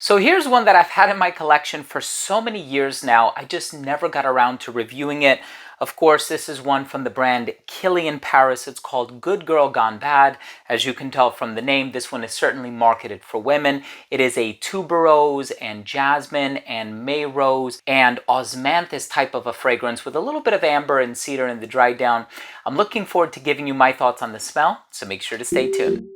So here's one that I've had in my collection for so many years now. I just never got around to reviewing it. Of course, this is one from the brand Kilian Paris. It's called Good Girl Gone Bad. As you can tell from the name, this one is certainly marketed for women. It is a tuberose and jasmine and May rose and osmanthus type of a fragrance with a little bit of amber and cedar in the dry down. I'm looking forward to giving you my thoughts on the smell, so make sure to stay tuned.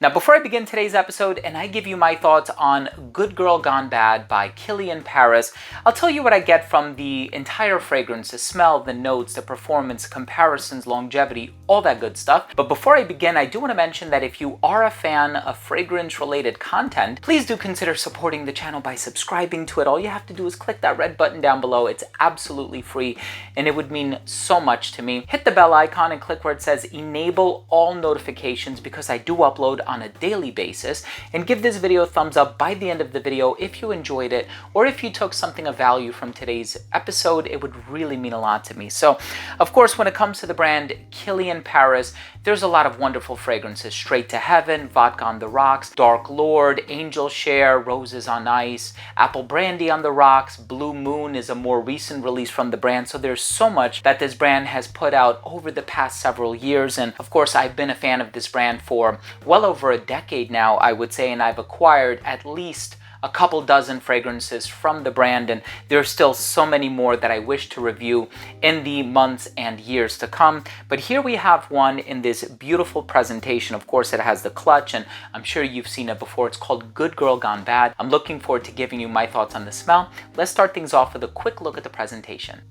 Now, before I begin today's episode and I give you my thoughts on Good Girl Gone Bad by Kilian Paris, I'll tell you what I get from the entire fragrance, the smell, the notes, the performance, comparisons, longevity, all that good stuff. But before I begin, I do want to mention that if you are a fan of fragrance-related content, please do consider supporting the channel by subscribing to it. All you have to do is click that red button down below. It's absolutely free and it would mean so much to me. Hit the bell icon and click where it says enable all notifications because I do upload on a daily basis, and give this video a thumbs up by the end of the video if you enjoyed it or if you took something of value from today's episode. It would really mean a lot to me. So of course, when it comes to the brand Kilian Paris, there's a lot of wonderful fragrances: Straight to Heaven, Vodka on the Rocks, Dark Lord, Angel Share, Roses on Ice, Apple Brandy on the Rocks, Blue Moon is a more recent release from the brand. So there's so much that this brand has put out over the past several years, and of course I've been a fan of this brand for well over a decade now, I would say, and I've acquired at least a couple dozen fragrances from the brand, and there's still so many more that I wish to review in the months and years to come. But here we have one in this beautiful presentation. Of course, it has the clutch, and I'm sure you've seen it before. It's called Good Girl Gone Bad. I'm looking forward to giving you my thoughts on the smell. Let's start things off with a quick look at the presentation.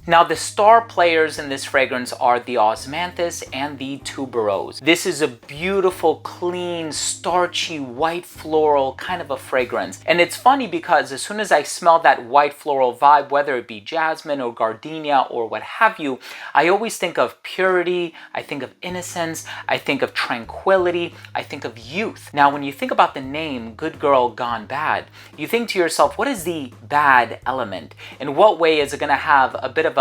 Now, the star players in this fragrance are the Osmanthus and the Tuberose. This is a beautiful, clean, starchy, white floral kind of a fragrance. And it's funny because as soon as I smell that white floral vibe, whether it be jasmine or gardenia or what have you, I always think of purity, I think of innocence, I think of tranquility, I think of youth. Now, when you think about the name Good Girl Gone Bad, you think to yourself, what is the bad element? In what way is it going to have a bit of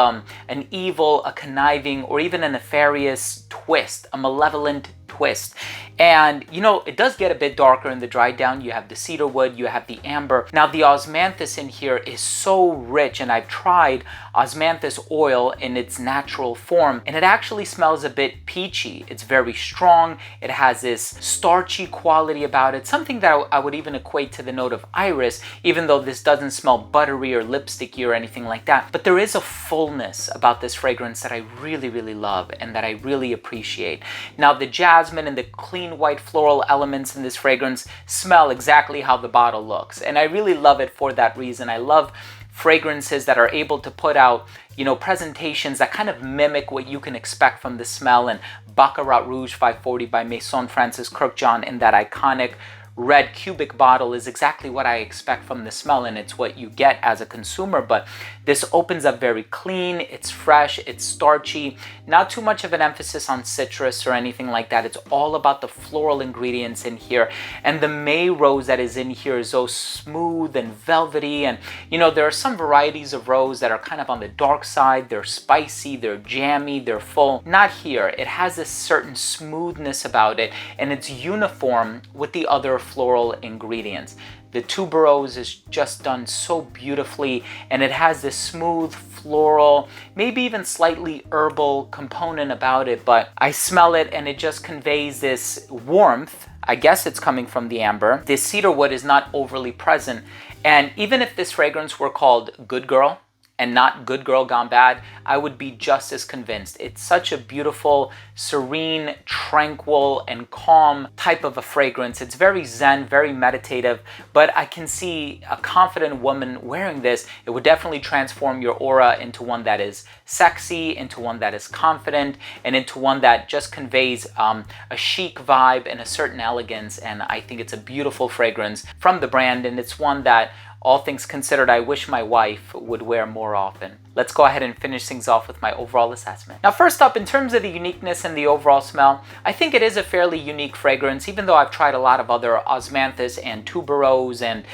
an evil, a conniving, or even a nefarious twist, a malevolent twist? And you know, it does get a bit darker in the dry down. You have the cedar wood, you have the amber. Now, the osmanthus in here is so rich, and I've tried osmanthus oil in its natural form, and it actually smells a bit peachy. It's very strong. It has this starchy quality about it, something that I would even equate to the note of iris, even though this doesn't smell buttery or lipsticky or anything like that. But there is a fullness about this fragrance that I really, really love and that I really appreciate. Now, the jasmine and the clean white floral elements in this fragrance smell exactly how the bottle looks, and I really love it for that reason. I love fragrances that are able to put out, you know, presentations that kind of mimic what you can expect from the smell. And Baccarat Rouge 540 by Maison Francis Kurkdjian in that iconic red cubic bottle is exactly what I expect from the smell, and it's what you get as a consumer. But this opens up very clean, it's fresh, it's starchy, not too much of an emphasis on citrus or anything like that. It's all about the floral ingredients in here, and the May rose that is in here is so smooth and velvety. And you know, there are some varieties of rose that are kind of on the dark side. They're spicy, they're jammy, they're full. Not here. It has a certain smoothness about it, and it's uniform with the other floral ingredients. The tuberose is just done so beautifully, and it has this smooth floral, maybe even slightly herbal component about it, but I smell it and it just conveys this warmth. I guess it's coming from the amber. This cedar wood is not overly present, and even if this fragrance were called Good Girl and not Good Girl Gone Bad, I would be just as convinced. It's such a beautiful, serene, tranquil, and calm type of a fragrance. It's very zen, very meditative, but I can see a confident woman wearing this. It would definitely transform your aura into one that is sexy, into one that is confident, and into one that just conveys a chic vibe and a certain elegance. And I think it's a beautiful fragrance from the brand, and it's one that all things considered, I wish my wife would wear more often. Let's go ahead and finish things off with my overall assessment. Now, first up, in terms of the uniqueness and the overall smell, I think it is a fairly unique fragrance, even though I've tried a lot of other Osmanthus and Tuberose and,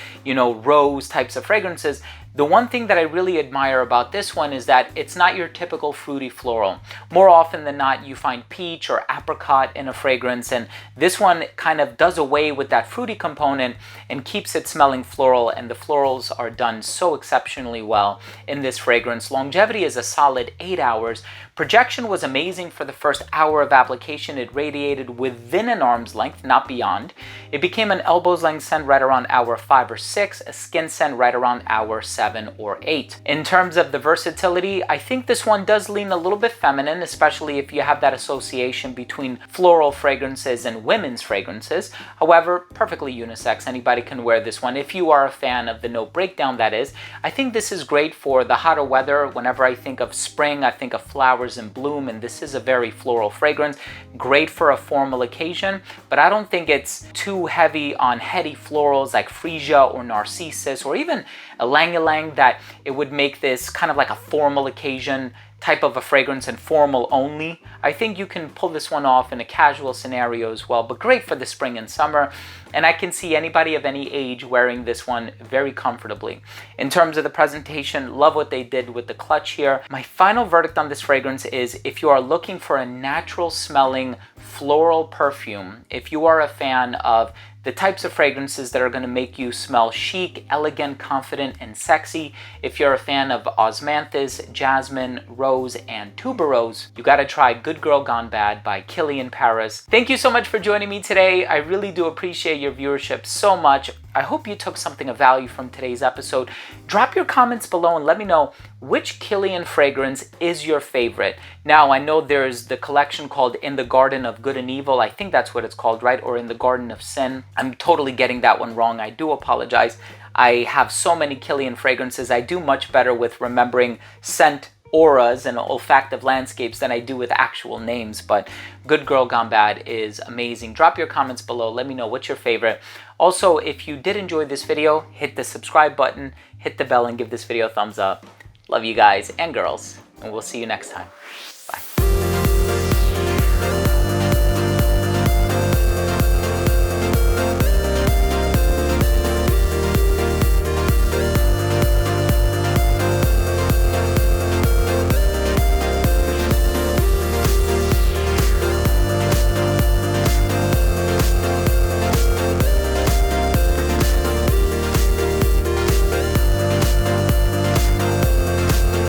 rose types of fragrances. The one thing that I really admire about this one is that it's not your typical fruity floral. More often than not, you find peach or apricot in a fragrance, and this one kind of does away with that fruity component and keeps it smelling floral, and the florals are done so exceptionally well in this fragrance. Longevity is a solid 8 hours. Projection was amazing for the first hour of application. It radiated within an arm's length, not beyond. It became an elbow's length scent right around hour 5 or 6, a skin scent right around hour 7 or 8. In terms of the versatility, I think this one does lean a little bit feminine, especially if you have that association between floral fragrances and women's fragrances. However, perfectly unisex. Anybody can wear this one if you are a fan of the note breakdown, that is. I think this is great for the hotter weather. Whenever I think of spring, I think of flowers in bloom, and this is a very floral fragrance. Great for a formal occasion, but I don't think it's too heavy on heady florals like freesia or narcissus or even ylang-ylang that it would make this kind of like a formal occasion type of a fragrance and formal only. I think you can pull this one off in a casual scenario as well, but great for the spring and summer. And I can see anybody of any age wearing this one very comfortably. In terms of the presentation, love what they did with the clutch here. My final verdict on this fragrance is if you are looking for a natural smelling floral perfume, if you are a fan of the types of fragrances that are going to make you smell chic, elegant, confident, and sexy. If you're a fan of Osmanthus, Jasmine, Rose, and Tuberose, you got to try Good Girl Gone Bad by Kilian Paris. Thank you so much for joining me today. I really do appreciate your viewership so much. I hope you took something of value from today's episode. Drop your comments below and let me know which Kilian fragrance is your favorite. Now, I know there's the collection called In the Garden of Good and Evil. I think that's what it's called, right? Or In the Garden of Sin. I'm totally getting that one wrong. I do apologize. I have so many Kilian fragrances. I do much better with remembering scent auras and olfactive landscapes than I do with actual names, but Good Girl Gone Bad is amazing. Drop your comments below. Let me know what's your favorite. Also, if you did enjoy this video, hit the subscribe button, hit the bell, and give this video a thumbs up. Love you guys and girls, and we'll see you next time.